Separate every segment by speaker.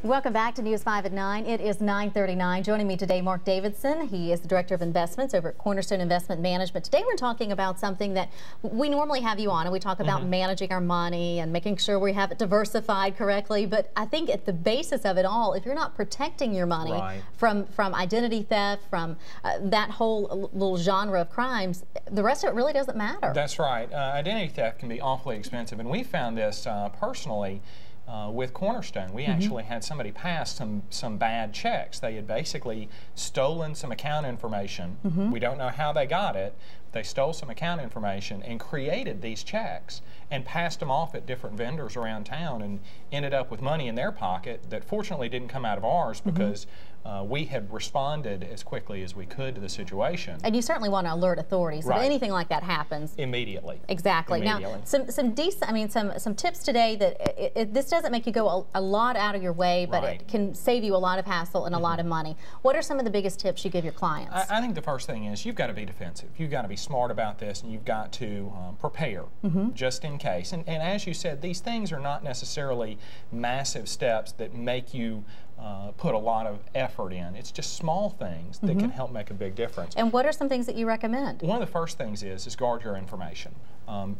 Speaker 1: Welcome back to News 5 at 9. It is 9:39. Joining me today, Mark Davidson. He is the Director of Investments over at Cornerstone Investment Management. Today we're talking about something that we normally have you on, and we talk about managing our money and making sure we have it diversified correctly. But I think at the basis of it all, if you're not protecting your money from identity theft, from that whole little genre of crimes, the rest of it really doesn't matter.
Speaker 2: That's right. Identity theft can be awfully expensive, and we found this personally. With Cornerstone, we actually had somebody pass some bad checks. They had basically stolen some account information. We don't know how they got it. They stole some account information and created these checks and passed them off at different vendors around town and ended up with money in their pocket that fortunately didn't come out of ours because we had responded as quickly as we could to the situation. And
Speaker 1: you certainly want to alert authorities if anything like that happens.
Speaker 2: Immediately.
Speaker 1: Exactly. Now, some decent, some tips today that this doesn't make you go a lot out of your way, but it can save you a lot of hassle and a lot of money. What are some of the biggest tips you give your clients?
Speaker 2: I think the first thing is you've got to be defensive. You've got to be smart about this, and you've got to prepare just in case. And as you said, these things are not necessarily massive steps that make you put a lot of effort in. It's just small things that can help make a big difference.
Speaker 1: And what are some things that you recommend?
Speaker 2: One of the first things is guard your information.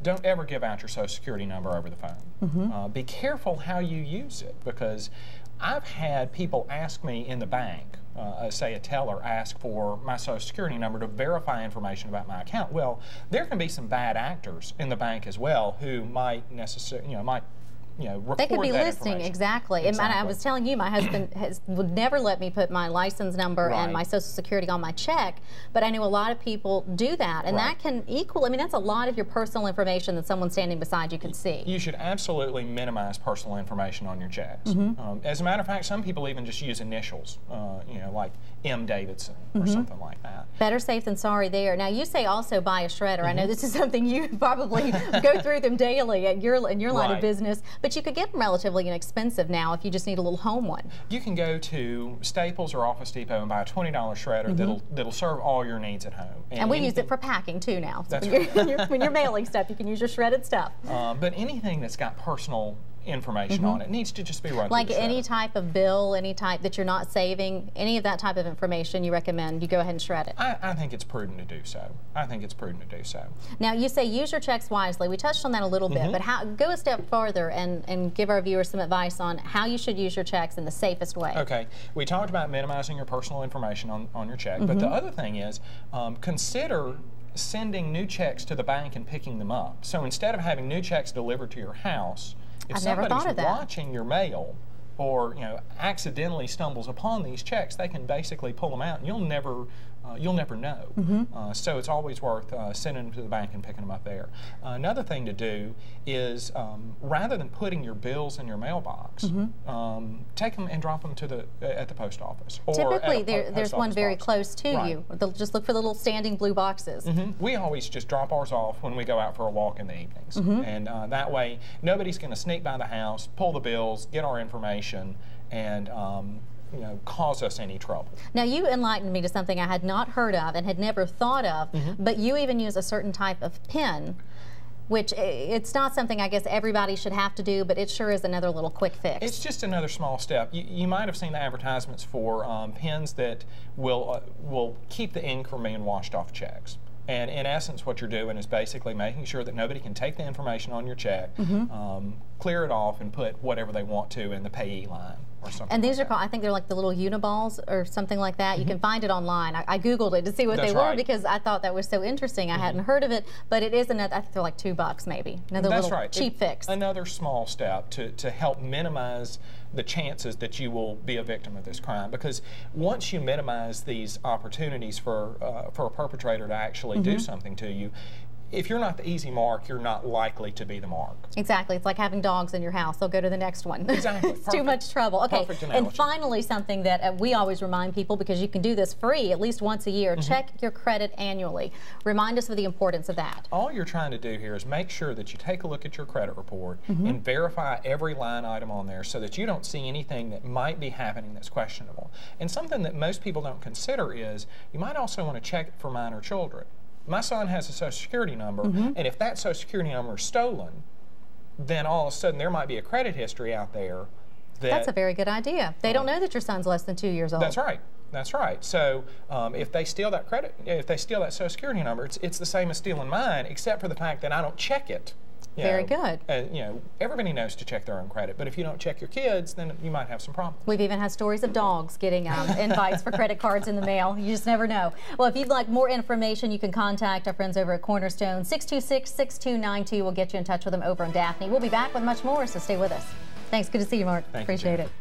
Speaker 2: Don't ever give out your Social Security number over the phone. Be careful how you use it, because I've had people ask me in the bank, say a teller ask for my Social Security number to verify information about my account. Well, there can be some bad actors in the bank as well who might necessarily,
Speaker 1: they could be listening, exactly. And I was telling you, my husband would never let me put my license number and my Social Security on my check, but I know a lot of people do that, and that can equal, that's a lot of your personal information that someone standing beside you can see.
Speaker 2: You should absolutely minimize personal information on your checks. As a matter of fact, some people even just use initials, like M. Davidson or something like that.
Speaker 1: Better safe than sorry there. Now, you say also buy a shredder. I know this is something you probably go through them daily in your line of business, but you could get them relatively inexpensive now if you just need a little home one.
Speaker 2: You can go to Staples or Office Depot and buy a $20 shredder that'll serve all your needs at home.
Speaker 1: And we use it for packing too now. So when you're mailing stuff, you can use your shredded stuff.
Speaker 2: But anything that's got personal information on it needs to just be run
Speaker 1: like
Speaker 2: through the
Speaker 1: any type of bill, any type that you're not saving, any of that type of information, you recommend you go ahead and shred it.
Speaker 2: I think it's prudent to do so. I think it's prudent to do so.
Speaker 1: Now, you say use your checks wisely. We touched on that a little bit, but go a step further and give our viewers some advice on how you should use your checks in the safest way.
Speaker 2: Okay. We talked about minimizing your personal information on your check, but the other thing is consider sending new checks to the bank and picking them up. So instead of having new checks delivered to your house, if somebody's watching your mail or accidentally stumbles upon these checks, they can basically pull them out, and you'll never know. So it's always worth sending them to the bank and picking them up there. Another thing to do is rather than putting your bills in your mailbox, take them and drop them at the post office. Or
Speaker 1: typically, there's one very close to you. They'll just look for the little standing blue boxes.
Speaker 2: We always just drop ours off when we go out for a walk in the evenings, and that way nobody's going to sneak by the house, pull the bills, get our information, and cause us any trouble.
Speaker 1: Now, you enlightened me to something I had not heard of and had never thought of, but you even use a certain type of PIN, which it's not something I guess everybody should have to do, but it sure is another little quick fix.
Speaker 2: It's just another small step. You might have seen the advertisements for pins that will keep the ink from being washed off checks. And in essence, what you're doing is basically making sure that nobody can take the information on your check, clear it off, and put whatever they want to in the payee line.
Speaker 1: And these are called, I think they're like the little uniballs or something like that. You can find it online. I Googled it to see what they were because I thought that was so interesting. I hadn't heard of it, but it is another, I think they're like $2 maybe. Another little cheap fix.
Speaker 2: Another small step to help minimize the chances that you will be a victim of this crime, because once you minimize these opportunities for a perpetrator to actually do something to you, if you're not the easy mark, you're not likely to be the mark.
Speaker 1: Exactly. It's like having dogs in your house. They'll go to the next one.
Speaker 2: Exactly.
Speaker 1: It's too much trouble. Okay. And finally, something that we always remind people, because you can do this free at least once a year, check your credit annually. Remind us of the importance of that.
Speaker 2: All you're trying to do here is make sure that you take a look at your credit report and verify every line item on there so that you don't see anything that might be happening that's questionable. And something that most people don't consider is you might also want to check it for minor children. My son has a Social Security number, and if that Social Security number is stolen, then all of a sudden there might be a credit history out there
Speaker 1: That's a very good idea. They don't know that your son's less than 2 years old.
Speaker 2: That's right. That's right. So if they steal that credit, if they steal that Social Security number, it's the same as stealing mine, except for the fact that I don't check it.
Speaker 1: Very good.
Speaker 2: Everybody knows to check their own credit, but if you don't check your kids, then you might have some problems.
Speaker 1: We've even had stories of dogs getting invites for credit cards in the mail. You just never know. Well, if you'd like more information, you can contact our friends over at Cornerstone. 626-6292 will get you in touch with them over in Daphne. We'll be back with much more, so stay with us. Thanks. Good to see you, Mark.
Speaker 2: Thank you,
Speaker 1: Appreciate
Speaker 2: Jen.
Speaker 1: it.